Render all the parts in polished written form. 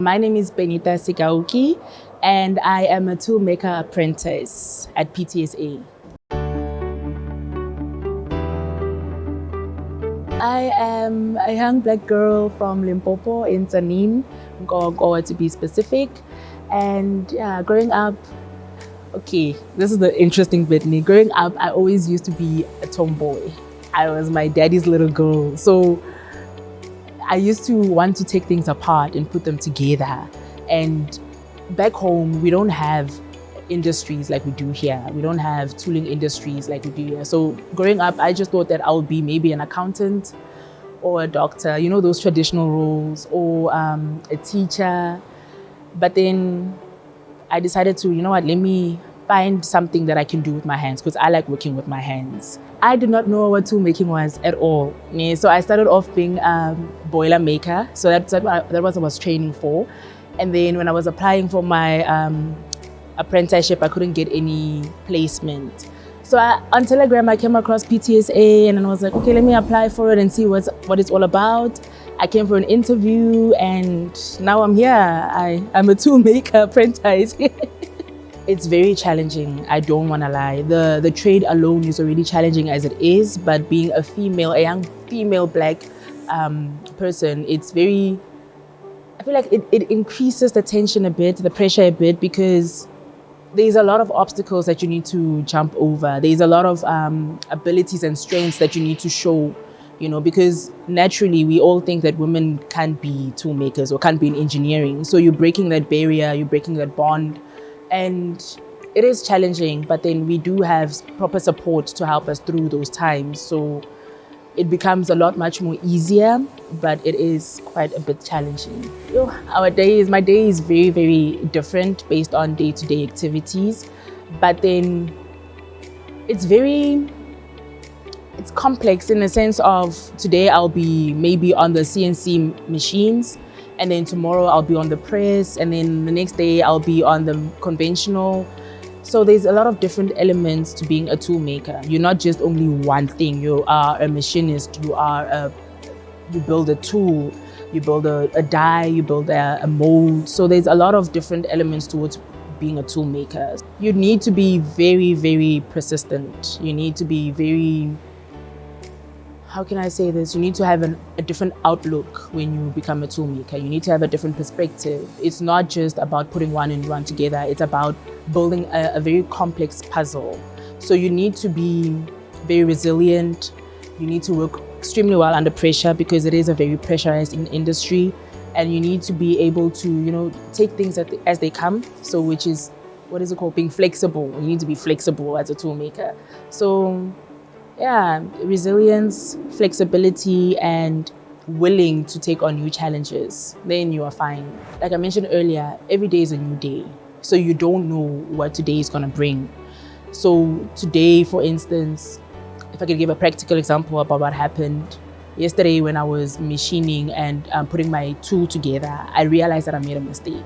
My name is Benita Sigauki, and I am a Toolmaker Apprentice at PtSA. I am a young black girl from Limpopo in Tanin, Ngoko to be specific. And yeah, growing up, okay, this is the interesting bit. Growing up, I always used to be a tomboy. I was my daddy's little girl. So I used to want to take things apart and put them together. And back home, we don't have industries like we do here. We don't have tooling industries like we do here. So growing up, I just thought that I would be maybe an accountant or a doctor, you know, those traditional roles, or a teacher. But then I decided to, you know what, let me find something that I can do with my hands, because I like working with my hands. I did not know what tool making was at all. So I started off being a boilermaker. So that was what I was training for. And then when I was applying for my apprenticeship, I couldn't get any placement. So on Telegram, I came across PtSA and I was like, okay, let me apply for it and see what it's all about. I came for an interview and now I'm here. I'm a toolmaker apprentice. It's very challenging, I don't want to lie. The trade alone is already challenging as it is, but being a young female black person, it's very, I feel like it increases the tension a bit, the pressure a bit, because there's a lot of obstacles that you need to jump over. There's a lot of abilities and strengths that you need to show, because naturally we all think that women can't be toolmakers or can't be in engineering. So you're breaking that barrier, you're breaking that bond. And it is challenging, but then we do have proper support to help us through those times. So it becomes a lot much more easier, but it is quite a bit challenging. My day is very, very different based on day-to-day activities. But then it's complex in the sense of today I'll be maybe on the CNC machines, and then tomorrow I'll be on the press, and then the next day I'll be on the conventional. So there's a lot of different elements to being a tool maker. You're not just only one thing. You are a machinist, you build a tool, you build a die, you build a mold. So there's a lot of different elements towards being a tool maker. You need to be very, very persistent. You need to be very, how can I say this? You need to have a different outlook when you become a tool maker. You need to have a different perspective. It's not just about putting one and one together. It's about building a very complex puzzle. So you need to be very resilient. You need to work extremely well under pressure, because it is a very pressurized industry. And you need to be able to, take things as they come. So which is, what is it called? Being flexible. You need to be flexible as a tool maker. So yeah, resilience, flexibility, and willing to take on new challenges, then you are fine. Like I mentioned earlier, every day is a new day. So you don't know what today is going to bring. So today, for instance, if I could give a practical example about what happened yesterday when I was machining and putting my tool together, I realized that I made a mistake.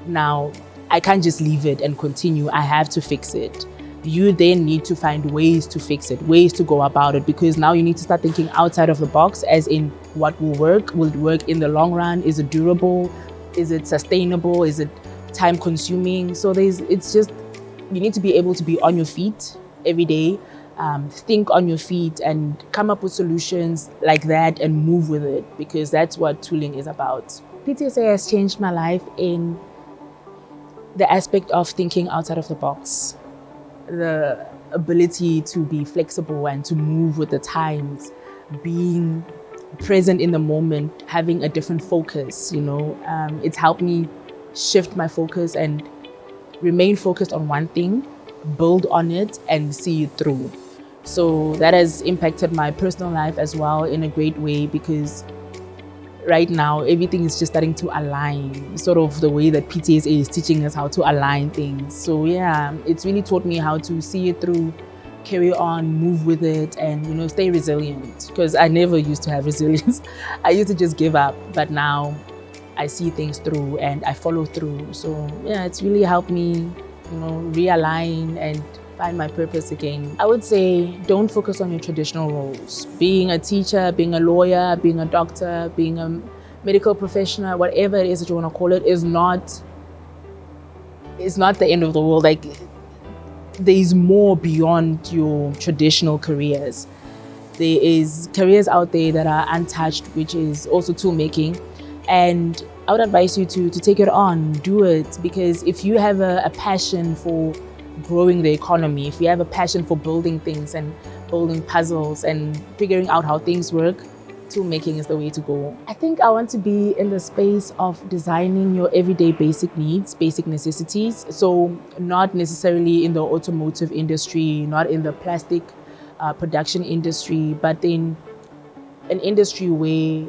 Now, I can't just leave it and continue. I have to fix it. You then need to find ways to fix it, ways to go about it, because now you need to start thinking outside of the box, as in what will work in the long run. Is it durable? Is it sustainable? Is it time consuming? So it's just, you need to be able to be on your feet every day, think on your feet and come up with solutions like that and move with it, because that's what tooling is about. PtSA has changed my life in the aspect of thinking outside of the box. The ability to be flexible and to move with the times, being present in the moment, having a different focus, it's helped me shift my focus and remain focused on one thing, build on it and see it through. So that has impacted my personal life as well in a great way, because right now everything is just starting to align, sort of the way that PtSA is teaching us how to align things. So yeah, it's really taught me how to see it through, carry on, move with it, and stay resilient, because I never used to have resilience. I used to just give up, but now I see things through and I follow through. So yeah, it's really helped me realign and find my purpose again. I would say don't focus on your traditional roles. Being a teacher, being a lawyer, being a doctor, being a medical professional, whatever it is that you want to call it, is not the end of the world. Like, there's more beyond your traditional careers. There is careers out there that are untouched, which is also tool making. And I would advise you to take it on, do it, because if you have a passion for growing the economy, if you have a passion for building things and building puzzles and figuring out how things work, tool making is the way to go. I think I want to be in the space of designing your everyday basic needs, basic necessities. So not necessarily in the automotive industry, not in the plastic production industry, but in an industry where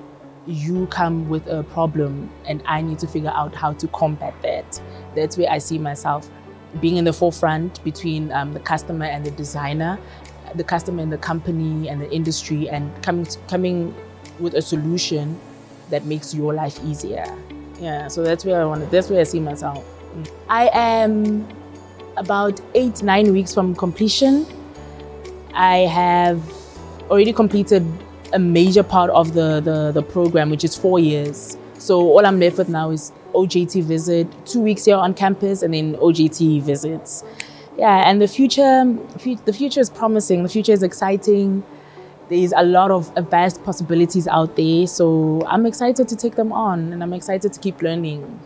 you come with a problem and I need to figure out how to combat that. That's where I see myself being in the forefront between the customer and the designer, the customer and the company and the industry, and coming with a solution that makes your life easier. Yeah, so that's where I see myself. I am about 8-9 weeks from completion. I have already completed a major part of the program, which is 4 years. So all I'm left with now is OJT visit, 2 weeks here on campus, and then OJT visits. Yeah, and the future is promising. The future is exciting. There's a lot of vast possibilities out there. So I'm excited to take them on, and I'm excited to keep learning.